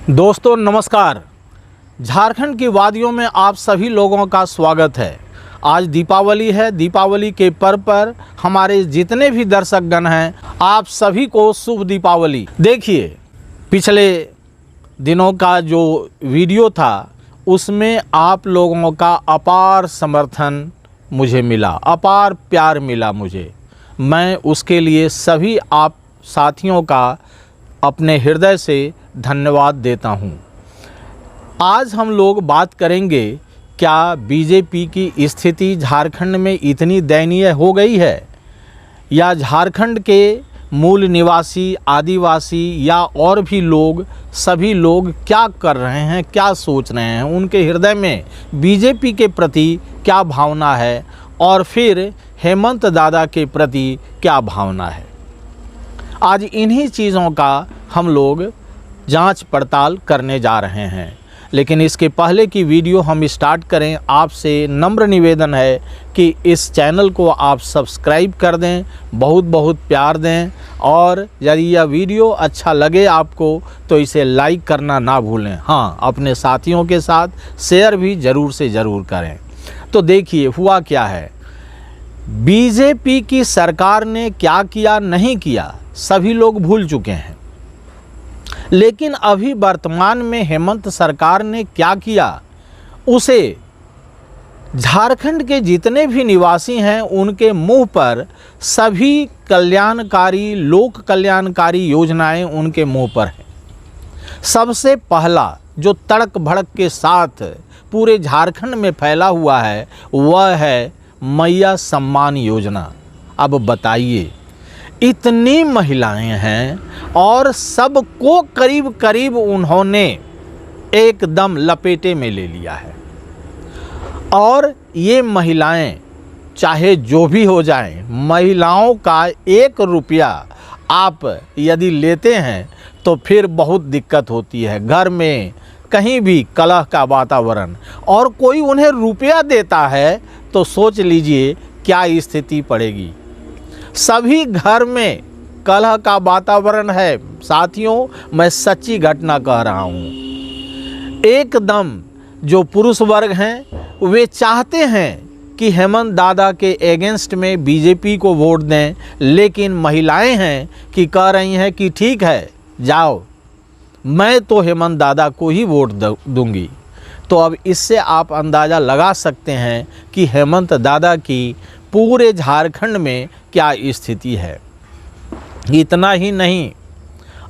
दोस्तों नमस्कार। झारखंड की वादियों में आप सभी लोगों का स्वागत है। आज दीपावली है। दीपावली के पर्व पर हमारे जितने भी दर्शकगण हैं, आप सभी को शुभ दीपावली। देखिए, पिछले दिनों का जो वीडियो था उसमें आप लोगों का अपार समर्थन मुझे मिला, अपार प्यार मिला मुझे। मैं उसके लिए सभी आप साथियों का अपने हृदय से धन्यवाद देता हूं। आज हम लोग बात करेंगे, क्या बीजेपी की स्थिति झारखंड में इतनी दयनीय हो गई है, या झारखंड के मूल निवासी, आदिवासी या और भी लोग, सभी लोग क्या कर रहे हैं, क्या सोच रहे हैं, उनके हृदय में बीजेपी के प्रति क्या भावना है और फिर हेमंत दादा के प्रति क्या भावना है। आज इन्हीं चीज़ों का हम लोग जांच पड़ताल करने जा रहे हैं। लेकिन इसके पहले की वीडियो हम स्टार्ट करें, आपसे नम्र निवेदन है कि इस चैनल को आप सब्सक्राइब कर दें, बहुत बहुत प्यार दें, और यदि यह वीडियो अच्छा लगे आपको तो इसे लाइक करना ना भूलें। हाँ, अपने साथियों के साथ शेयर भी ज़रूर से ज़रूर करें। तो देखिए हुआ क्या है, बीजेपी की सरकार ने क्या किया नहीं किया सभी लोग भूल चुके हैं। लेकिन अभी वर्तमान में हेमंत सरकार ने क्या किया, उसे झारखंड के जितने भी निवासी हैं उनके मुंह पर सभी कल्याणकारी, लोक कल्याणकारी योजनाएं उनके मुंह पर हैं। सबसे पहला जो तड़क भड़क के साथ पूरे झारखंड में फैला हुआ है वह है मैया सम्मान योजना। अब बताइए, इतनी महिलाएं हैं और सबको करीब करीब उन्होंने एकदम लपेटे में ले लिया है। और ये महिलाएं चाहे जो भी हो जाएं, महिलाओं का 1 रुपया आप यदि लेते हैं तो फिर बहुत दिक्कत होती है। घर में कहीं भी कलह का वातावरण, और कोई उन्हें रुपया देता है तो सोच लीजिए क्या स्थिति पड़ेगी। सभी घर में कलह का वातावरण है। साथियों, मैं सच्ची घटना कह रहा हूँ। एकदम जो पुरुष वर्ग हैं वे चाहते हैं कि हेमंत दादा के अगेंस्ट में बीजेपी को वोट दें, लेकिन महिलाएं हैं कि कह रही हैं कि ठीक है जाओ, मैं तो हेमंत दादा को ही वोट दूंगी। तो अब इससे आप अंदाज़ा लगा सकते हैं कि हेमंत दादा की पूरे झारखंड में क्या स्थिति है। इतना ही नहीं,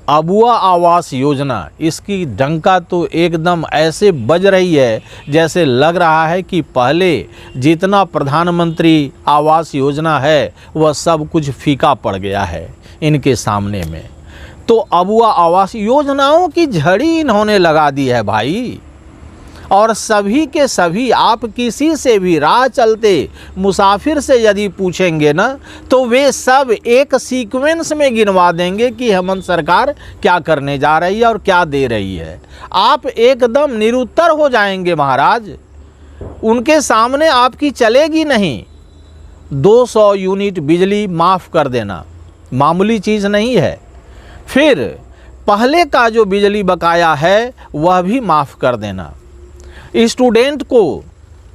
अबुआ आवास योजना, इसकी डंका तो एकदम ऐसे बज रही है जैसे लग रहा है कि पहले जितना प्रधानमंत्री आवास योजना है वह सब कुछ फीका पड़ गया है इनके सामने में। तो अबुआ आवास योजनाओं की झड़ी इन्होंने लगा दी है भाई। और सभी के सभी, आप किसी से भी राह चलते मुसाफिर से यदि पूछेंगे ना तो वे सब एक सीक्वेंस में गिनवा देंगे कि हेमंत सरकार क्या करने जा रही है और क्या दे रही है। आप एकदम निरुत्तर हो जाएंगे महाराज, उनके सामने आपकी चलेगी नहीं। 200 यूनिट बिजली माफ़ कर देना मामूली चीज़ नहीं है। फिर पहले का जो बिजली बकाया है वह भी माफ़ कर देना। स्टूडेंट को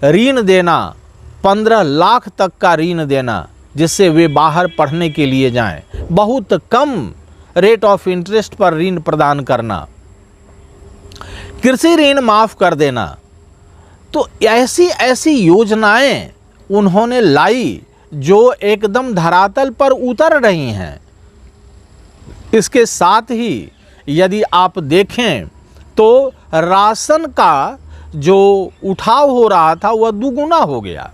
ऋण देना, 15 लाख तक का ऋण देना, जिससे वे बाहर पढ़ने के लिए जाएं। बहुत कम रेट ऑफ इंटरेस्ट पर ऋण प्रदान करना, कृषि ऋण माफ़ कर देना। तो ऐसी ऐसी योजनाएं उन्होंने लाई जो एकदम धरातल पर उतर रही हैं। इसके साथ ही यदि आप देखें तो राशन का जो उठाव हो रहा था वह दुगुना हो गया।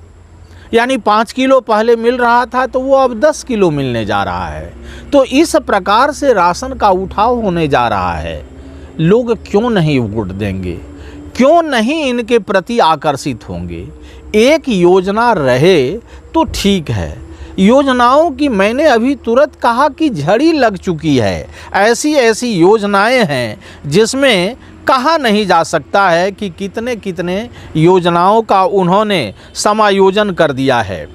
यानी 5 किलो पहले मिल रहा था तो वो अब 10 किलो मिलने जा रहा है। तो इस प्रकार से राशन का उठाव होने जा रहा है। लोग क्यों नहीं वोट देंगे, क्यों नहीं इनके प्रति आकर्षित होंगे। एक योजना रहे तो ठीक है, योजनाओं की मैंने अभी तुरंत कहा कि झड़ी लग चुकी है। ऐसी ऐसी योजनाएं हैं जिसमें कहा नहीं जा सकता है कि कितने कितने योजनाओं का उन्होंने समायोजन कर दिया है।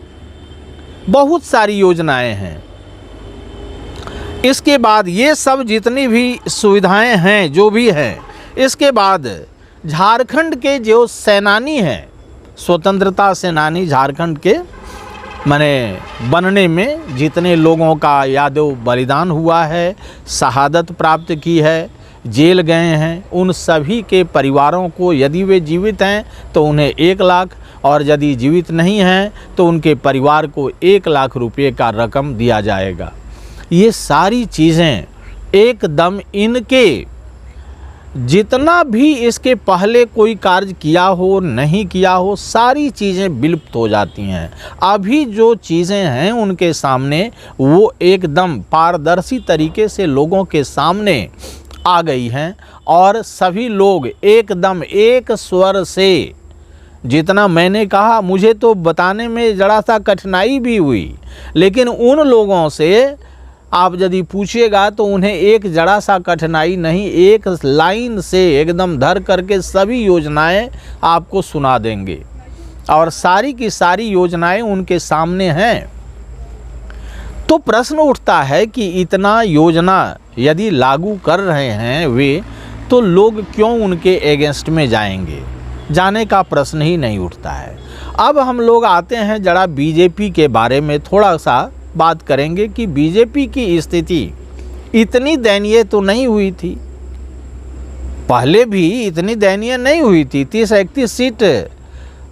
बहुत सारी योजनाएं हैं। इसके बाद ये सब जितनी भी सुविधाएं हैं, जो भी हैं, इसके बाद झारखंड के जो सेनानी हैं, स्वतंत्रता सेनानी झारखंड के माने बनने में जितने लोगों का यादव बलिदान हुआ है, शहादत प्राप्त की है, जेल गए हैं, उन सभी के परिवारों को यदि वे जीवित हैं तो उन्हें 1 लाख, और यदि जीवित नहीं हैं तो उनके परिवार को 1 लाख रुपये का रकम दिया जाएगा। ये सारी चीज़ें एकदम इनके जितना भी इसके पहले कोई कार्य किया हो नहीं किया हो, सारी चीज़ें विलुप्त हो जाती हैं। अभी जो चीज़ें हैं उनके सामने वो एकदम पारदर्शी तरीके से लोगों के सामने आ गई हैं, और सभी लोग एकदम एक स्वर से, जितना मैंने कहा मुझे तो बताने में ज़रा सा कठिनाई भी हुई, लेकिन उन लोगों से आप यदि पूछिएगा तो उन्हें एक जरा सा कठिनाई नहीं, एक लाइन से एकदम धर करके सभी योजनाएं आपको सुना देंगे, और सारी की सारी योजनाएं उनके सामने हैं। तो प्रश्न उठता है कि इतना योजना यदि लागू कर रहे हैं वे, तो लोग क्यों उनके एगेंस्ट में जाएंगे? जाने का प्रश्न ही नहीं उठता है। अब हम लोग आते हैं जरा बीजेपी के बारे में थोड़ा सा बात करेंगे कि बीजेपी की स्थिति इतनी दयनीय तो नहीं हुई थी, पहले भी इतनी दयनीय नहीं हुई थी, 30-31 सीट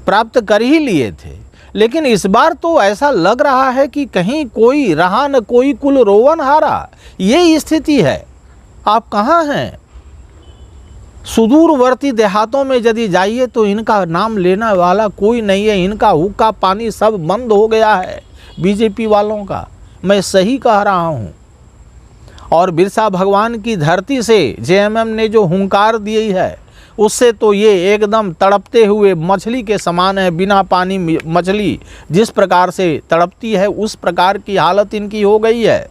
प्राप्त कर ही लिए थे, लेकिन इस बार तो ऐसा लग रहा है कि कहीं कोई रहा न कोई कुल रोवन हारा, ये स्थिति है। आप कहाँ हैं? सुदूरवर्ती देहातों में यदि जाइए तो इनका नाम लेने वाला कोई नहीं है, इनका हुक्का पानी सब बंद हो गया है बीजेपी वालों का, मैं सही कह रहा हूँ। और बिरसा भगवान की धरती से जेएमएम ने जो हुंकार दी है, उससे तो ये एकदम तड़पते हुए मछली के समान है। बिना पानी मछली जिस प्रकार से तड़पती है उस प्रकार की हालत इनकी हो गई है।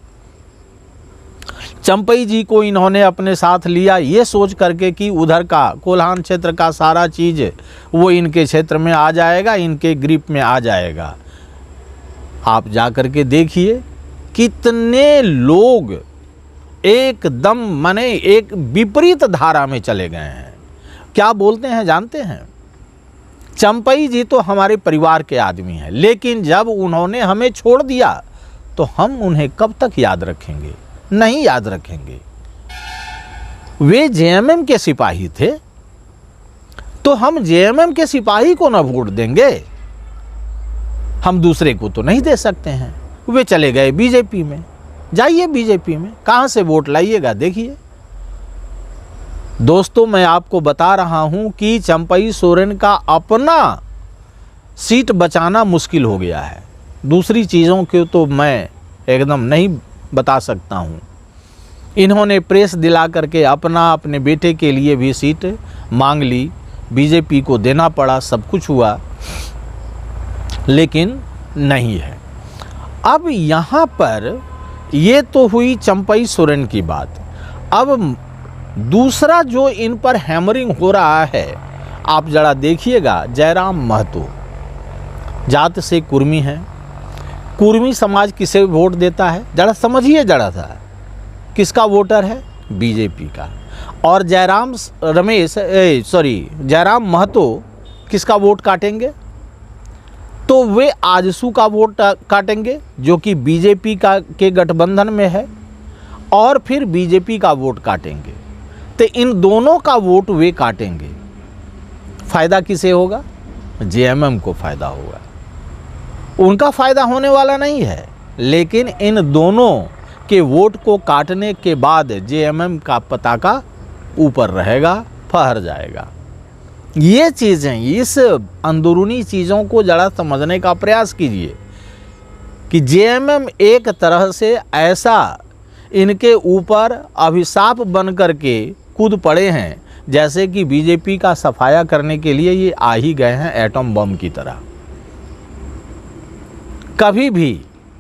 चंपई जी को इन्होंने अपने साथ लिया ये सोच करके कि उधर का कोल्हान क्षेत्र का सारा चीज़ वो इनके क्षेत्र में आ जाएगा, इनके ग्रिप में आ जाएगा। आप जा कर के देखिए कितने लोग एकदम माने एक विपरीत धारा में चले गए हैं। क्या बोलते हैं जानते हैं? चंपई जी तो हमारे परिवार के आदमी हैं, लेकिन जब उन्होंने हमें छोड़ दिया तो हम उन्हें कब तक याद रखेंगे? नहीं याद रखेंगे। वे जेएमएम के सिपाही थे, तो हम जेएमएम के सिपाही को ना वोट देंगे? हम दूसरे को तो नहीं दे सकते हैं। वे चले गए बीजेपी में, जाइए बीजेपी में, कहाँ से वोट लाइएगा देखिए। दोस्तों मैं आपको बता रहा हूं कि चंपई सोरेन का अपना सीट बचाना मुश्किल हो गया है, दूसरी चीज़ों के तो मैं एकदम नहीं बता सकता हूं। इन्होंने प्रेस दिला करके अपने बेटे के लिए भी सीट मांग ली, बीजेपी को देना पड़ा, सब कुछ हुआ, लेकिन नहीं है। अब यहाँ पर ये तो हुई चंपई सोरेन की बात। अब दूसरा जो इन पर हैमरिंग हो रहा है, आप जरा देखिएगा। जयराम महतो जात से कुर्मी हैं, कुर्मी समाज किसे वोट देता है जरा समझिए जरा सा, किसका वोटर है? बीजेपी का। और जयराम महतो किसका वोट काटेंगे? तो वे आजसू का वोट काटेंगे जो कि बीजेपी के गठबंधन में है, और फिर बीजेपी का वोट काटेंगे। तो इन दोनों का वोट वे काटेंगे। फ़ायदा किसे होगा? जेएमएम को फ़ायदा होगा, उनका फ़ायदा होने वाला नहीं है। लेकिन इन दोनों के वोट को काटने के बाद जेएमएम का पताका ऊपर रहेगा, फहर जाएगा। ये चीज़ें, इस अंदरूनी चीज़ों को ज़रा समझने का प्रयास कीजिए कि जेएमएम एक तरह से ऐसा इनके ऊपर अभिशाप बन कर के कूद पड़े हैं जैसे कि बीजेपी का सफाया करने के लिए ये आ ही गए हैं एटम बम की तरह। कभी भी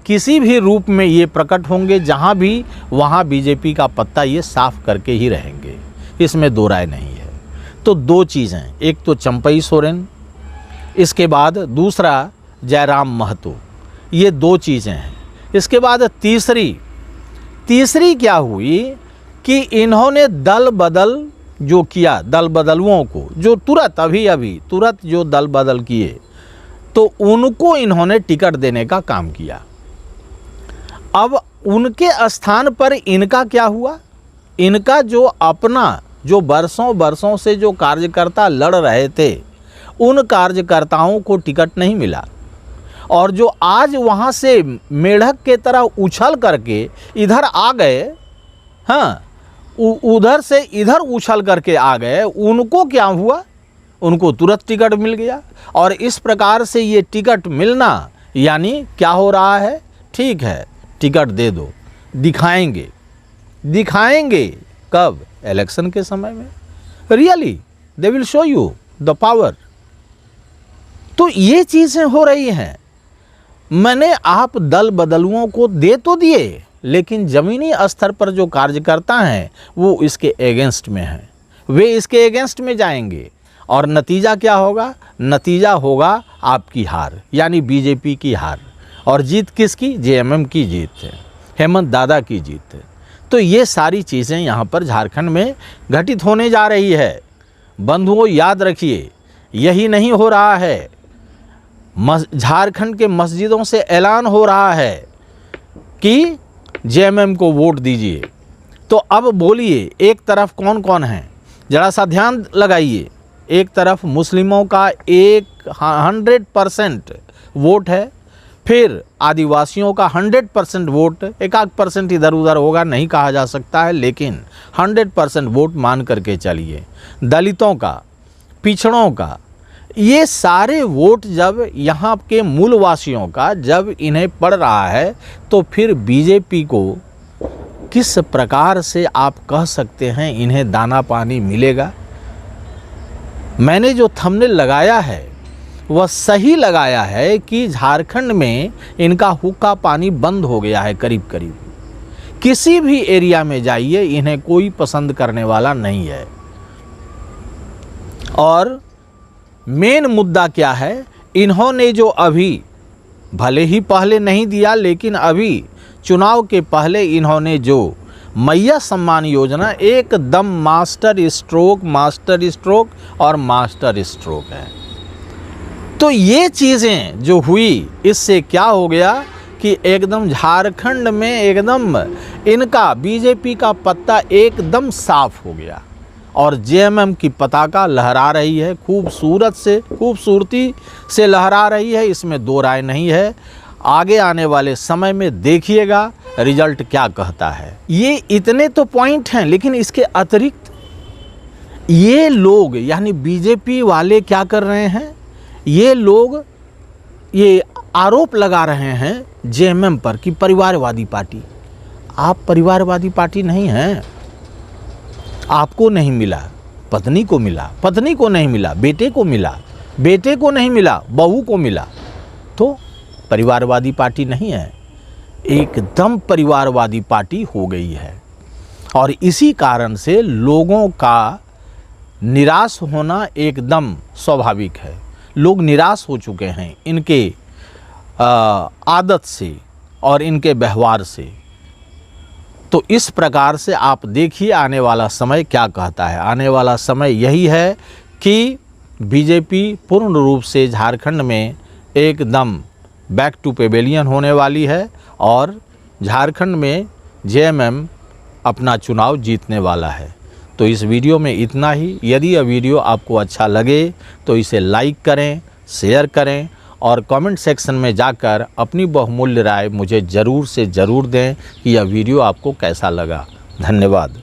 किसी भी रूप में ये प्रकट होंगे, जहाँ भी वहाँ बीजेपी का पत्ता ये साफ करके ही रहेंगे, इसमें दो राय नहीं है। तो दो चीज़ें, एक तो चंपई सोरेन, इसके बाद दूसरा जयराम महतो, ये दो चीज़ें हैं। इसके बाद तीसरी क्या हुई कि इन्होंने दल बदल जो किया दल बदलुओं को, जो तुरंत अभी तुरंत जो दल बदल किए, तो उनको इन्होंने टिकट देने का काम किया। अब उनके स्थान पर इनका क्या हुआ? इनका जो अपना जो बरसों से जो कार्यकर्ता लड़ रहे थे, उन कार्यकर्ताओं को टिकट नहीं मिला, और जो आज वहाँ से मेढक के तरह उछल करके इधर आ गए, हाँ, उधर से इधर उछल करके आ गए, उनको क्या हुआ? उनको तुरंत टिकट मिल गया। और इस प्रकार से ये टिकट मिलना यानी क्या हो रहा है? ठीक है, टिकट दे दो, दिखाएंगे कब? इलेक्शन के समय में। Really they will show you the power. तो ये चीज़ें हो रही हैं। मैंने आप दल बदलुओं को दे तो दिए, लेकिन ज़मीनी स्तर पर जो कार्यकर्ता हैं वो इसके एगेंस्ट में हैं, वे इसके एगेंस्ट में जाएंगे, और नतीजा क्या होगा? नतीजा होगा आपकी हार, यानी बीजेपी की हार। और जीत किसकी? जेएमएम की जीत है, हेमंत दादा की जीत है। तो ये सारी चीज़ें यहाँ पर झारखंड में घटित होने जा रही है। बंधुओं, याद रखिए, यही नहीं हो रहा है। झारखंड के मस्जिदों से ऐलान हो रहा है कि जेएमएम को वोट दीजिए। तो अब बोलिए, एक तरफ कौन कौन है? ज़रा सा ध्यान लगाइए। एक तरफ मुस्लिमों का 100% वोट है, फिर आदिवासियों का 100% वोट, 1% इधर उधर होगा, नहीं कहा जा सकता है, लेकिन 100% वोट मान करके चलिए। दलितों का, पिछड़ों का, ये सारे वोट जब यहाँ के मूलवासियों का जब इन्हें पड़ रहा है, तो फिर बीजेपी को किस प्रकार से आप कह सकते हैं इन्हें दाना पानी मिलेगा? मैंने जो थंबनेल लगाया है वह सही लगाया है कि झारखंड में इनका हुक्का पानी बंद हो गया है करीब करीब। किसी भी एरिया में जाइए, इन्हें कोई पसंद करने वाला नहीं है। और मेन मुद्दा क्या है? इन्होंने जो अभी, भले ही पहले नहीं दिया, लेकिन अभी चुनाव के पहले इन्होंने जो मैया सम्मान योजना, एकदम मास्टर स्ट्रोक और मास्टर स्ट्रोक है। तो ये चीज़ें जो हुई, इससे क्या हो गया कि एकदम झारखंड में एकदम इनका बीजेपी का पत्ता एकदम साफ हो गया, और जेएमएम की पताका लहरा रही है, खूबसूरती से लहरा रही है, इसमें दो राय नहीं है। आगे आने वाले समय में देखिएगा रिजल्ट क्या कहता है। ये इतने तो पॉइंट हैं, लेकिन इसके अतिरिक्त ये लोग यानी बीजेपी वाले क्या कर रहे हैं? ये लोग ये आरोप लगा रहे हैं जेएमएम पर कि परिवारवादी पार्टी। आप परिवारवादी पार्टी नहीं हैं। आपको नहीं मिला, पत्नी को मिला, पत्नी को नहीं मिला, बेटे को मिला, बेटे को नहीं मिला, बहू को मिला, तो परिवारवादी पार्टी नहीं है, एकदम परिवारवादी पार्टी हो गई है। और इसी कारण से लोगों का निराश होना एकदम स्वाभाविक है। लोग निराश हो चुके हैं इनके आदत से और इनके व्यवहार से। तो इस प्रकार से आप देखिए आने वाला समय क्या कहता है। आने वाला समय यही है कि बीजेपी पूर्ण रूप से झारखंड में एकदम बैक टू पेवेलियन होने वाली है, और झारखंड में जेएमएम अपना चुनाव जीतने वाला है। तो इस वीडियो में इतना ही। यदि यह वीडियो आपको अच्छा लगे तो इसे लाइक करें, शेयर करें, और कमेंट सेक्शन में जाकर अपनी बहुमूल्य राय मुझे ज़रूर से ज़रूर दें कि यह वीडियो आपको कैसा लगा। धन्यवाद।